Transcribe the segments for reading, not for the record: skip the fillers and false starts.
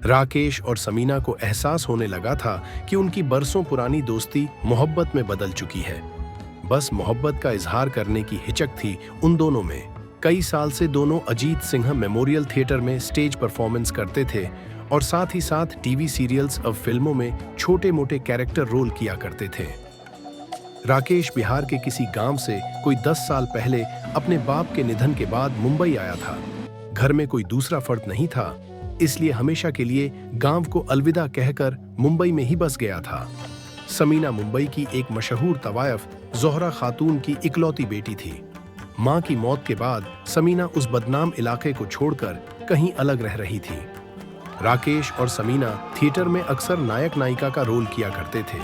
राकेश और समीना को एहसास होने लगा था कि उनकी बरसों पुरानी दोस्ती मोहब्बत में बदल चुकी है। बस मोहब्बत का इजहार करने की हिचक थी उन दोनों में। कई साल से दोनों अजीत सिंह मेमोरियल थिएटर में स्टेज परफॉर्मेंस करते थे और साथ ही साथ टीवी सीरियल्स और फिल्मों में छोटे मोटे कैरेक्टर रोल किया करते थे। राकेश बिहार के किसी गांव से कोई 10 साल पहले अपने बाप के निधन के बाद मुंबई आया था। घर में कोई दूसरा फर्द नहीं था, इसलिए हमेशा के लिए गांव को अलविदा कहकर मुंबई में ही बस गया था। समीना मुंबई की एक मशहूर तवायफ जोहरा खातून की इकलौती बेटी थी। मां की मौत के बाद समीना उस बदनाम इलाके को छोड़कर कहीं अलग रह रही थी। राकेश और समीना थिएटर में अक्सर नायक नायिका का रोल किया करते थे।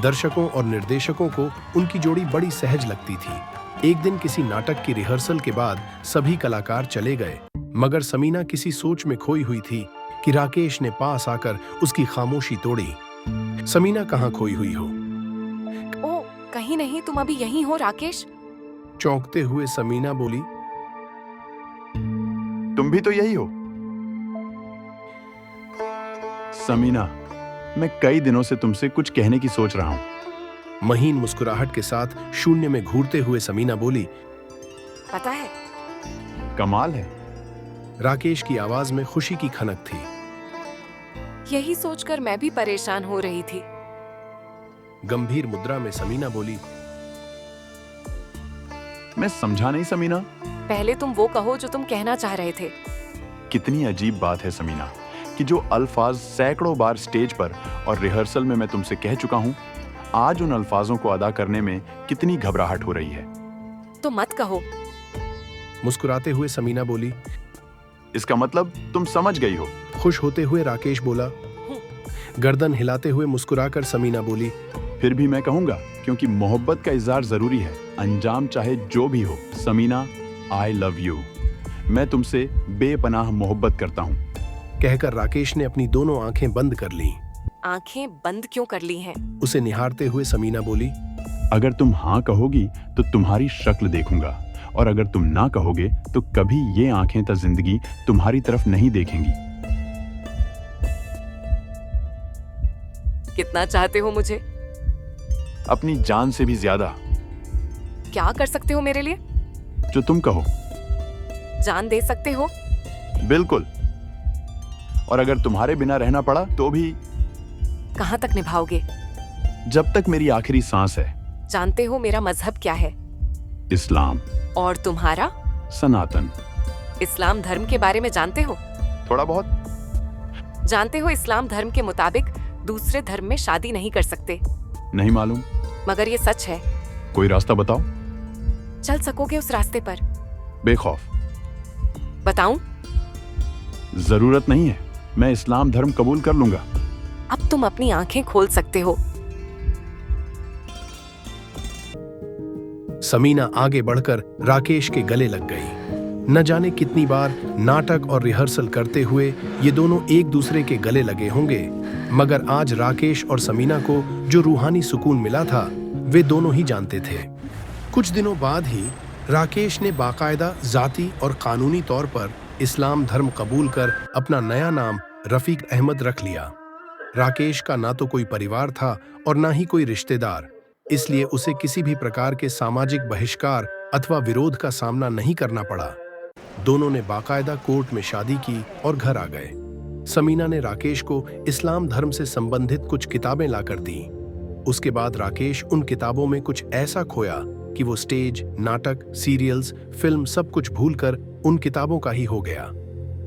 दर्शकों और निर्देशकों को उनकी जोड़ी बड़ी सहज लगती थी। एक दिन किसी नाटक की रिहर्सल के बाद सभी कलाकार चले गए, मगर समीना किसी सोच में खोई हुई थी कि राकेश ने पास आकर उसकी खामोशी तोड़ी। समीना कहाँ खोई हुई हो? ओ, कहीं नहीं, तुम अभी यहीं हो राकेश? चौंकते हुए समीना बोली। तुम भी तो यही हो? समीना, मैं कई दिनों से तुमसे कुछ कहने की सोच रहा हूं। महीन मुस्कुराहट के साथ शून्य में घूरते हुए समीना बोली। पता है, कमाल है। राकेश की आवाज में खुशी की खनक थी। यही सोचकर मैं भी परेशान हो रही थी। गंभीर मुद्रा में समीना बोली। मैं समझा नहीं समीना। पहले तुम वो कहो जो तुम कहना चाह रहे थे। कितनी अजीब बात है समीना कि जो अल्फाज सैकड़ों बार स्टेज पर और रिहर्सल में मैं तुमसे कह चुका हूं, आज उन अल्फाजों को अदा करने में कितनी घबराहट हो रही है। तो मत कहो। मुस्कुराते हुए समीना बोली। इसका मतलब तुम समझ गई हो। खुश होते हुए राकेश बोला। गर्दन हिलाते हुए मुस्कुराकर समीना बोली। फिर भी मैं कहूंगा, क्योंकि मोहब्बत का इजहार जरूरी है, अंजाम चाहे जो भी हो। Samina, I love you. मैं तुमसे बेपनाह मोहब्बत करता हूं। कहकर राकेश ने अपनी दोनों आंखें बंद कर लीं। आंखें बंद क्यों कर ली हैं? उसे निहारते हुए समीना बोली। अगर तुम हाँ कहोगी तो तुम्हारी शक्ल देखूंगा, और अगर तुम ना कहोगे तो कभी ये आंखें तो जिंदगी तुम्हारी तरफ नहीं देखेंगी। कितना चाहते हो मुझे? अपनी जान से भी ज्यादा। क्या कर सकते हो मेरे लिए? जो तुम कहो। जान दे सकते हो? बिल्कुल। और अगर तुम्हारे बिना रहना पड़ा तो भी। कहां तक निभाओगे? जब तक मेरी आखिरी सांस है। जानते हो मेरा मजहब क्या है? इस्लाम। और तुम्हारा? सनातन। इस्लाम धर्म के बारे में जानते हो? थोड़ा बहुत। जानते हो इस्लाम धर्म के मुताबिक दूसरे धर्म में शादी नहीं कर सकते? नहीं मालूम। मगर ये सच है। कोई रास्ता बताओ। चल सकोगे उस रास्ते पर? बेखौफ। बताऊं? जरूरत नहीं है, मैं इस्लाम धर्म कबूल कर लूंगा। अब तुम अपनी आंखें खोल सकते हो। समीना आगे बढ़कर राकेश के गले लग गई। न जाने कितनी बार नाटक और रिहर्सल करते हुए ये दोनों एक दूसरे के गले लगे होंगे, मगर आज राकेश और समीना को जो रूहानी सुकून मिला था वे दोनों ही जानते थे। कुछ दिनों बाद ही राकेश ने बाकायदा जाती और कानूनी तौर पर इस्लाम धर्म कबूल कर अपना नया नाम रफीक अहमद रख लिया। राकेश का ना तो कोई परिवार था और ना ही कोई रिश्तेदार, इसलिए उसे किसी भी प्रकार के सामाजिक बहिष्कार अथवा विरोध का सामना नहीं करना पड़ा। दोनों ने बाकायदा कोर्ट में शादी की और घर आ गए। समीना ने राकेश को इस्लाम धर्म से संबंधित कुछ किताबें लाकर दी। उसके बाद राकेश उन किताबों में कुछ ऐसा खोया कि वो स्टेज, नाटक, सीरियल्स, फिल्म सब कुछ भूलकर उन किताबों का ही हो गया।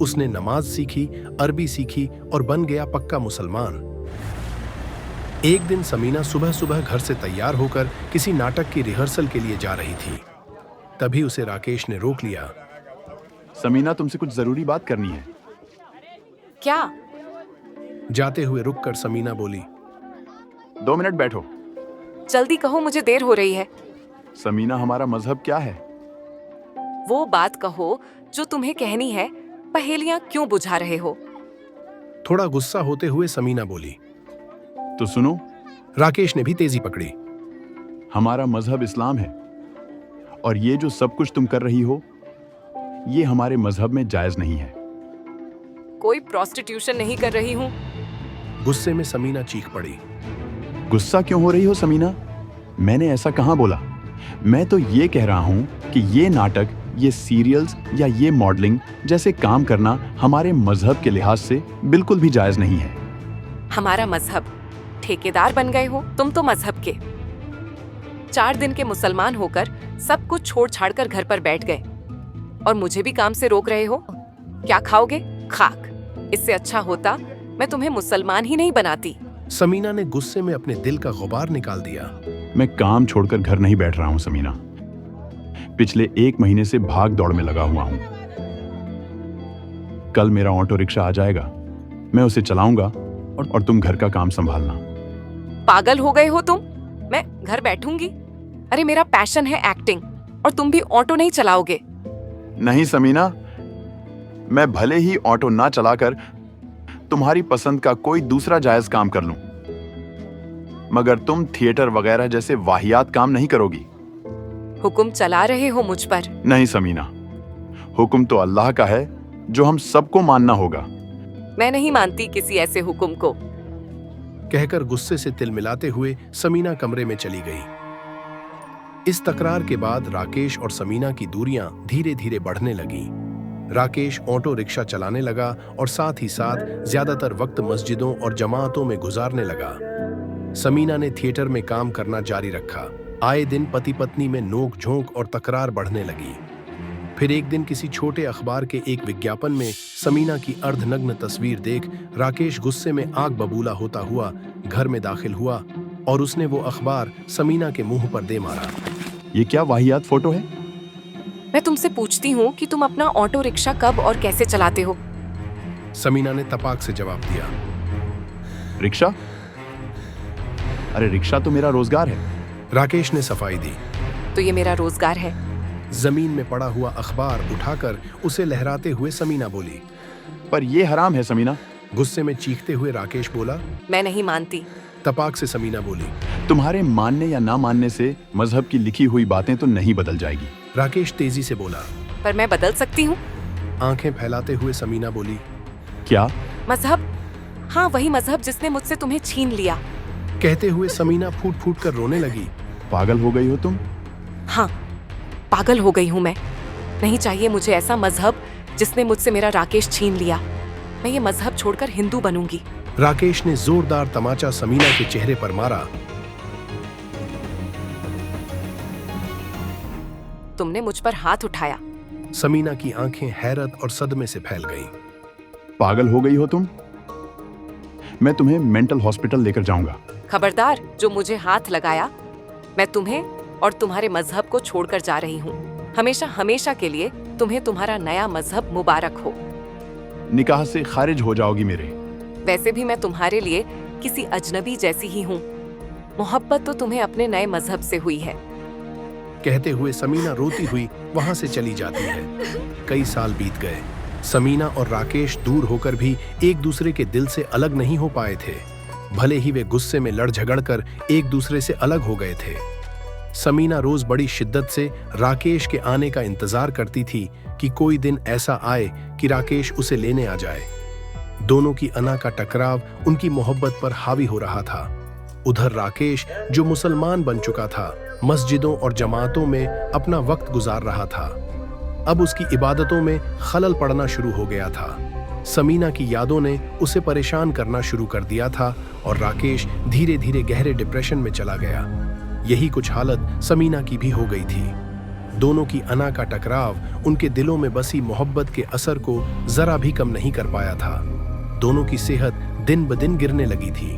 उसने नमाज सीखी, अरबी सीखी और बन गया पक्का मुसलमान। एक दिन समीना सुबह सुबह घर से तैयार होकर किसी नाटक की रिहर्सल के लिए जा रही थी। तभी उसे राकेश ने रोक लिया। समीना, तुमसे कुछ जरूरी बात करनी है। क्या? जाते हुए रुककर समीना बोली। 2 मिनट बैठो। जल्दी कहो, मुझे देर हो रही है। समीना, हमारा मजहब क्या है? वो बात कहो जो तुम्हें कहनी है। पहेलियां क्यों बुझा रहे हो? थोड़ा गुस्सा होते हुए समीना बोली। तो सुनो। राकेश ने भी तेजी पकड़ी। हमारा मजहब इस्लाम है, और ये जो सब कुछ तुम कर रही हो ये हमारे मजहब में जायज नहीं है। कोई प्रोस्टिट्यूशन नहीं कर रही हूँ। गुस्से में समीना चीख पड़ी। गुस्सा क्यों हो रही हो समीना? मैंने ऐसा कहाँ बोला? मैं तो ये कह रहा हूँ कि ये नाटक, ये सीरियल्स या ये मॉडलिंग जैसे काम करना हमारे मजहब के लिहाज से बिल्कुल भी जायज नहीं है। हमारा मजहब? ठेकेदार बन गए हो तुम तो मजहब के। 4 दिन के मुसलमान होकर सब कुछ छोड़ छाड़ कर घर पर बैठ गए और मुझे भी काम से रोक रहे हो। क्या खाओगे? खाक। इससे अच्छा होता मैं तुम्हें मुसलमान ही नहीं बनाती। समीना ने गुस्से में अपने दिल का गुबार निकाल दिया। मैं काम छोड़कर घर नहीं बैठ रहा हूँ समीना। पिछले 1 महीने से भाग दौड़ में लगा हुआ हूँ। कल मेरा ऑटो रिक्शा आ जाएगा, मैं उसे चलाऊंगा और तुम घर का काम संभालना। पागल हो गए हो तुम? मैं घर बैठूंगी? अरे मेरा पैशन है एक्टिंग और तुम भी ऑटो नहीं चलाओगे। नहीं समीना, मैं भले ही ऑटो ना चलाकर तुम्हारी पसंद का कोई दूसरा जायज काम कर लूं, मगर तुम थिएटर वगैरह जैसे वाहियात काम नहीं करोगी। हुक्म चला रहे हो मुझ पर? नहीं समीना, हुक्म तो अल्लाह का है जो हम सबको मानना होगा। मैं नहीं मानती किसी ऐसे हुक्म को। कहकर गुस्से से तिलमिलाते हुए समीना कमरे में चली गई। इस तकरार के बाद राकेश और समीना की दूरियां धीरे धीरे बढ़ने लगी। राकेश ऑटो रिक्शा चलाने लगा और साथ ही साथ ज्यादातर वक्त मस्जिदों और जमाअतों में गुजारने लगा। समीना ने थिएटर में काम करना जारी रखा। आए दिन पति पत्नी में नोक झोंक और तकरार बढ़ने लगी। फिर एक दिन किसी छोटे अखबार के एक विज्ञापन में समीना की अर्धनग्न तस्वीर देख राकेश गुस्से में आग बबूला होता हुआ घर में दाखिल हुआ और उसने वो अखबार समीना के मुंह पर दे मारा। ये क्या वाहियात फोटो है? मैं तुमसे पूछती हूँ कि तुम अपना ऑटो रिक्शा कब और कैसे चलाते हो? समीना ने तपाक से जवाब दिया। रिक्शा? अरे रिक्शा तो मेरा रोजगार है। राकेश ने सफाई दी। तो ये मेरा रोजगार है। जमीन में पड़ा हुआ अखबार उठाकर उसे लहराते हुए समीना बोली। पर ये हराम है समीना। गुस्से में चीखते हुए राकेश बोला। मैं नहीं मानती। तपाक से समीना बोली। तुम्हारे मानने या ना मानने से मजहब की लिखी हुई बातें तो नहीं बदल जाएगी। राकेश तेजी से बोला। पर मैं बदल सकती हूँ। आंखें फैलाते हुए समीना बोली। क्या? मजहब? हाँ, वही मजहब जिसने मुझसे तुम्हें छीन लिया। कहते हुए समीना फूट फूट कर रोने लगी। पागल हो गई हो तुम? हाँ, पागल हो गई हूँ मैं। नहीं चाहिए मुझे ऐसा मजहब जिसने मुझसे मेरा राकेश छीन लिया। मैं ये मजहब छोड़कर हिंदू बनूंगी। राकेश ने जोरदार तमाचा समीना के चेहरे पर मारा। तुमने मुझ पर हाथ उठाया। समीना की आंखें हैरत और सदमे से फैल गईं। पागल हो गई हो तुम? मैं तुम्हें मेंटल हॉस्पिटल लेकर जाऊंगा। खबरदार, जो मुझे हाथ लगाया। मैं तुम्हें और तुम्हारे मजहब को छोड़कर जा रही हूँ। हमेशा हमेशा के लिए तुम्हें तुम्हारा नया मजहब मुबारक हो। निकाह से खारिज हो जाओगी मेरे। वैसे भी मैं तुम्हारे लिए किसी अजनबी जैसी ही हूँ। मोहब्बत तो तुम्हें अपने नए मजहब से हुई है। कहते हुए समीना रोती हुई वहां से चली जाती है। कई साल बीत गए। समीना और राकेश दूर होकर भी एक दूसरे के दिल से अलग नहीं हो पाए थे। भले ही वे गुस्से में लड़ झगड़ कर एक दूसरे से अलग हो गए थे। समीना रोज बड़ी शिद्दत से राकेश के आने का इंतजार करती थी कि कोई दिन ऐसा आए कि राकेश उसे लेने आ जाए। दोनों की अना का टकराव उनकी मोहब्बत पर हावी हो रहा था। उधर राकेश, जो मुसलमान बन चुका था, मस्जिदों और जमातों में अपना वक्त गुजार रहा था। अब उसकी इबादतों में खलल पड़ना शुरू हो गया था। समीना की यादों ने उसे परेशान करना शुरू कर दिया था और राकेश धीरे धीरे गहरे डिप्रेशन में चला गया। यही कुछ हालत समीना की भी हो गई थी। दोनों की अना का टकराव उनके दिलों में बसी मोहब्बत के असर को जरा भी कम नहीं कर पाया था। दोनों की सेहत दिन ब दिन गिरने लगी थी।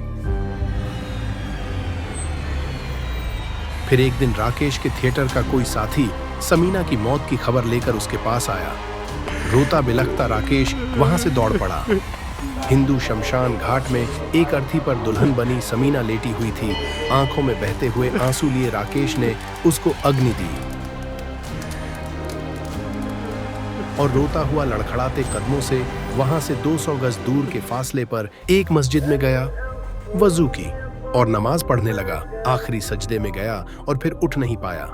फिर एक दिन राकेश के थिएटर का कोई साथी समीना की मौत की खबर लेकर उसके पास आया। रोता बिलखता राकेश वहां से दौड़ पड़ा। हिंदू शमशान घाट में एक अर्थी पर दुल्हन बनी समीना लेटी हुई थी। आंखों में बहते हुए आंसू लिए राकेश ने उसको अग्नि दी और रोता हुआ लड़खड़ाते कदमों से वहां से 200 गज दूर के फासले पर एक मस्जिद में गया, वजू की और नमाज पढ़ने लगा। आखिरी सजदे में गया और फिर उठ नहीं पाया।